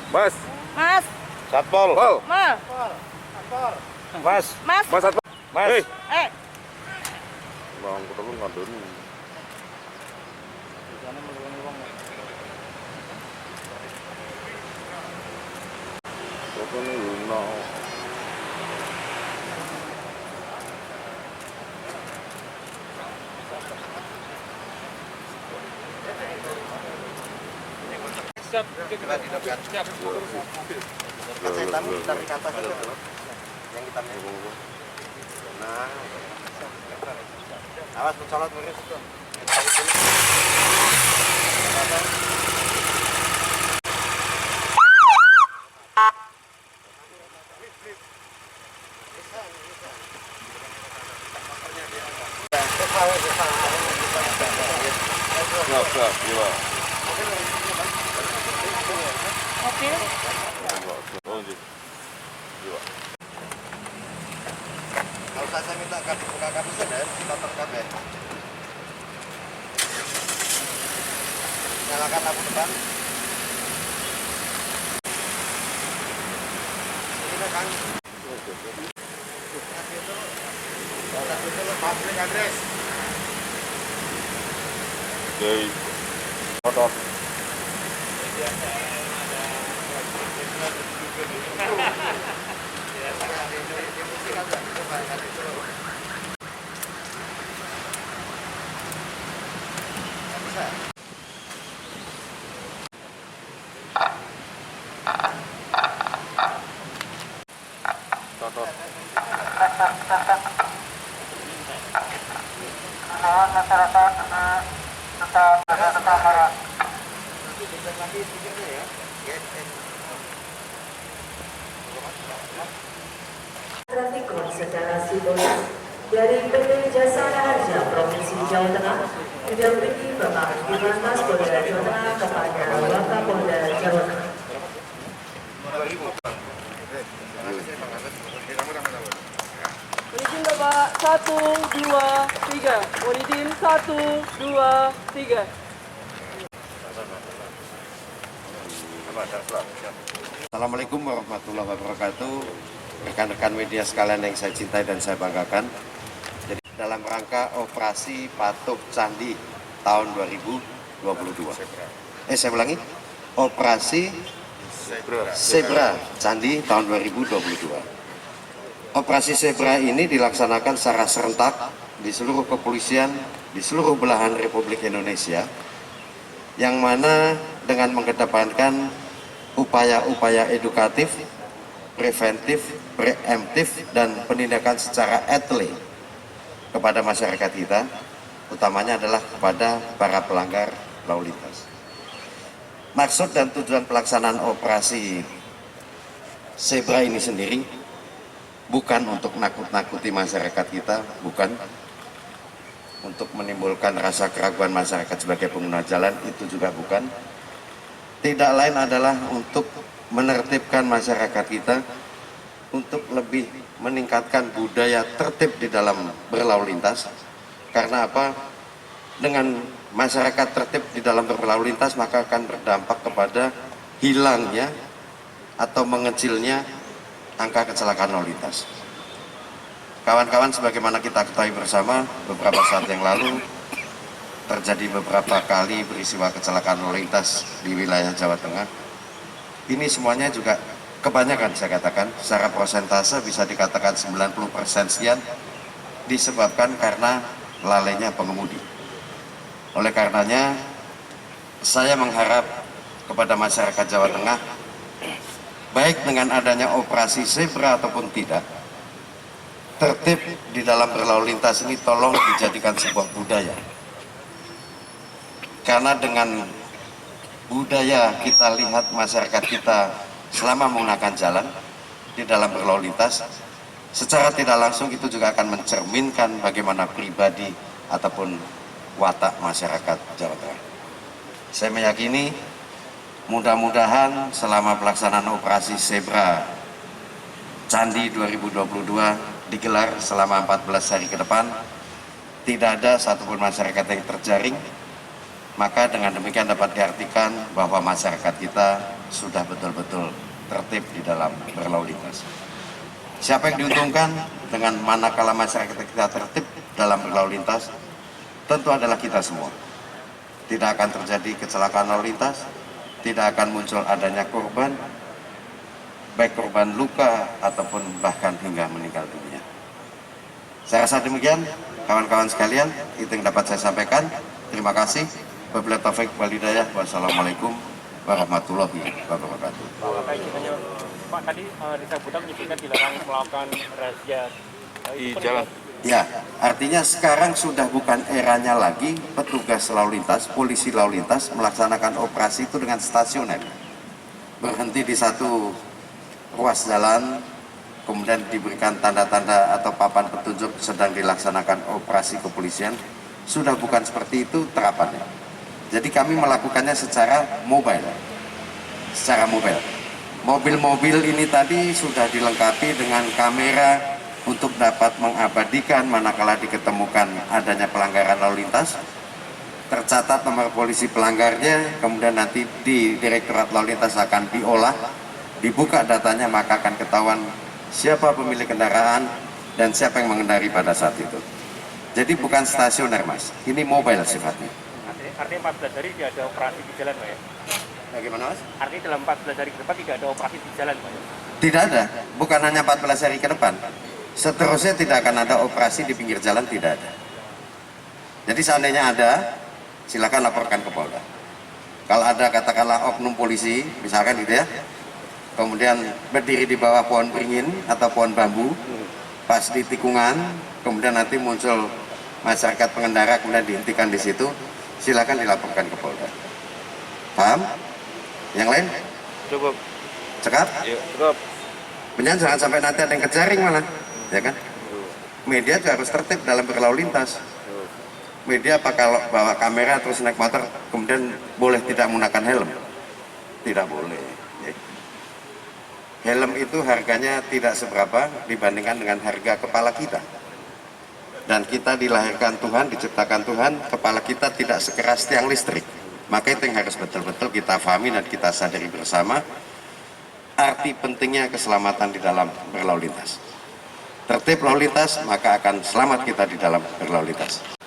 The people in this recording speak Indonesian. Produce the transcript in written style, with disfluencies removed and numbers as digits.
Mas. Mas. Satpol. Pol. Mas. Mas. Mas. Mas Satpol. Mas. Eh. Bang, kita lu ngadon. Kok ini luno. Siap, kita siap. Kan saya tamu kita di atas itu. Yang hitamnya. Nah. Awas mencolot murid itu. Siap, iya. Mobil. Oh, iya. Kalau saya minta buka kapusan ya, potong kabel. Nyalakan lampu depan. Ini kan. Itu public address. Oke. Foto. Foto. Traffic secara simbolis dari PT Jasa Raharja Provinsi Jawa Tengah mendampingi Bapak Dirlantas Polda Jawa Tengah kepada Wakapolda Jawa Tengah. Izin Bapak, 1, 2, 3. Mohon izin, 1, 2, 3. Assalamualaikum warahmatullahi wabarakatuh. Rekan-rekan media sekalian yang saya cintai dan saya banggakan. Jadi dalam rangka operasi Patuh Candi tahun 2022. Saya ulangi. Operasi Zebra Candi tahun 2022. Operasi Zebra ini dilaksanakan secara serentak di seluruh kepolisian di seluruh belahan Republik Indonesia, yang mana dengan mengedepankan upaya-upaya edukatif, preventif, preemptif, dan penindakan secara etle kepada masyarakat kita, utamanya adalah kepada para pelanggar lalu lintas. Maksud dan tujuan pelaksanaan operasi Zebra ini sendiri bukan untuk nakut-nakuti masyarakat kita, bukan untuk menimbulkan rasa keraguan masyarakat sebagai pengguna jalan, itu juga bukan. Tidak lain adalah untuk menertibkan masyarakat kita, untuk lebih meningkatkan budaya tertib di dalam berlalu lintas. Karena apa? Dengan masyarakat tertib di dalam berlalu lintas, maka akan berdampak kepada hilangnya atau mengecilnya angka kecelakaan lalu lintas. Kawan-kawan, sebagaimana kita ketahui bersama, beberapa saat yang lalu terjadi beberapa kali peristiwa kecelakaan lalu lintas di wilayah Jawa Tengah. Ini semuanya juga kebanyakan, saya katakan secara persentase bisa dikatakan 90% sekian disebabkan karena lalainya pengemudi. Oleh karenanya saya mengharap kepada masyarakat Jawa Tengah, baik dengan adanya operasi Zebra ataupun tidak, tertib di dalam berlalu lintas ini tolong dijadikan sebuah budaya. Karena dengan budaya kita lihat masyarakat kita selama menggunakan jalan di dalam berlalu lintas, secara tidak langsung itu juga akan mencerminkan bagaimana pribadi ataupun watak masyarakat Jawa Tengah. Saya meyakini mudah-mudahan selama pelaksanaan operasi Zebra Candi 2022 digelar selama 14 hari ke depan, tidak ada satupun masyarakat yang terjaring, maka dengan demikian dapat diartikan bahwa masyarakat kita sudah betul-betul tertib di dalam berlalu lintas. Siapa yang diuntungkan dengan manakala masyarakat kita tertib dalam berlalu lintas? Tentu adalah kita semua. Tidak akan terjadi kecelakaan lalu lintas, tidak akan muncul adanya korban, baik korban luka ataupun bahkan hingga meninggal dunia. Saya rasa demikian, kawan-kawan sekalian, itu yang dapat saya sampaikan. Terima kasih. Wabillahi taufiq wal hidayah. Wassalamualaikum warahmatullahi wabarakatuh. Pak, izin Pak, tadi Desa Budak menyebutkan dilarang melakukan razia Di jalan. Ya, artinya sekarang sudah bukan eranya lagi petugas lalu lintas, polisi lalu lintas melaksanakan operasi itu dengan stasioner. Berhenti di satu ruas jalan, kemudian diberikan tanda-tanda atau papan petunjuk sedang dilaksanakan operasi kepolisian. Sudah bukan seperti itu terapannya. Jadi kami melakukannya secara mobile. Mobil-mobil ini tadi sudah dilengkapi dengan kamera untuk dapat mengabadikan manakala diketemukan adanya pelanggaran lalu lintas, tercatat nomor polisi pelanggarnya, kemudian nanti di Direktorat Lalu Lintas akan diolah, dibuka datanya, maka akan ketahuan siapa pemilik kendaraan dan siapa yang mengendari pada saat itu. Jadi bukan stasioner, Mas, ini mobile sifatnya. Artinya 14 hari tidak ada operasi di jalan, Pak ya? Bagaimana, Mas? Artinya dalam 14 hari ke depan tidak ada operasi di jalan, Pak ya? Tidak ada, bukan hanya 14 hari ke depan. Seterusnya tidak akan ada operasi di pinggir jalan, tidak ada. Jadi seandainya ada, silakan laporkan ke Polda. Kalau ada katakanlah oknum polisi, misalkan gitu ya, kemudian berdiri di bawah pohon beringin atau pohon bambu, pas di tikungan, kemudian nanti muncul masyarakat pengendara, kemudian dihentikan di situ, silakan dilaporkan ke Polda. Paham? Yang lain? Cukup. Cekap? Iya, cukup. Jangan sampai nanti ada yang kejaring malah, ya kan? Media juga harus tertib dalam berlalu lintas. Media apa kalau bawa kamera terus naik motor, kemudian boleh tidak menggunakan helm? Tidak boleh. Helm itu harganya tidak seberapa dibandingkan dengan harga kepala kita. Dan kita dilahirkan Tuhan, diciptakan Tuhan, kepala kita tidak sekeras tiang listrik. Maka itu yang harus betul-betul kita pahami dan kita sadari bersama, arti pentingnya keselamatan di dalam berlalu lintas. Tertib lalu lintas, maka akan selamat kita di dalam berlalu lintas.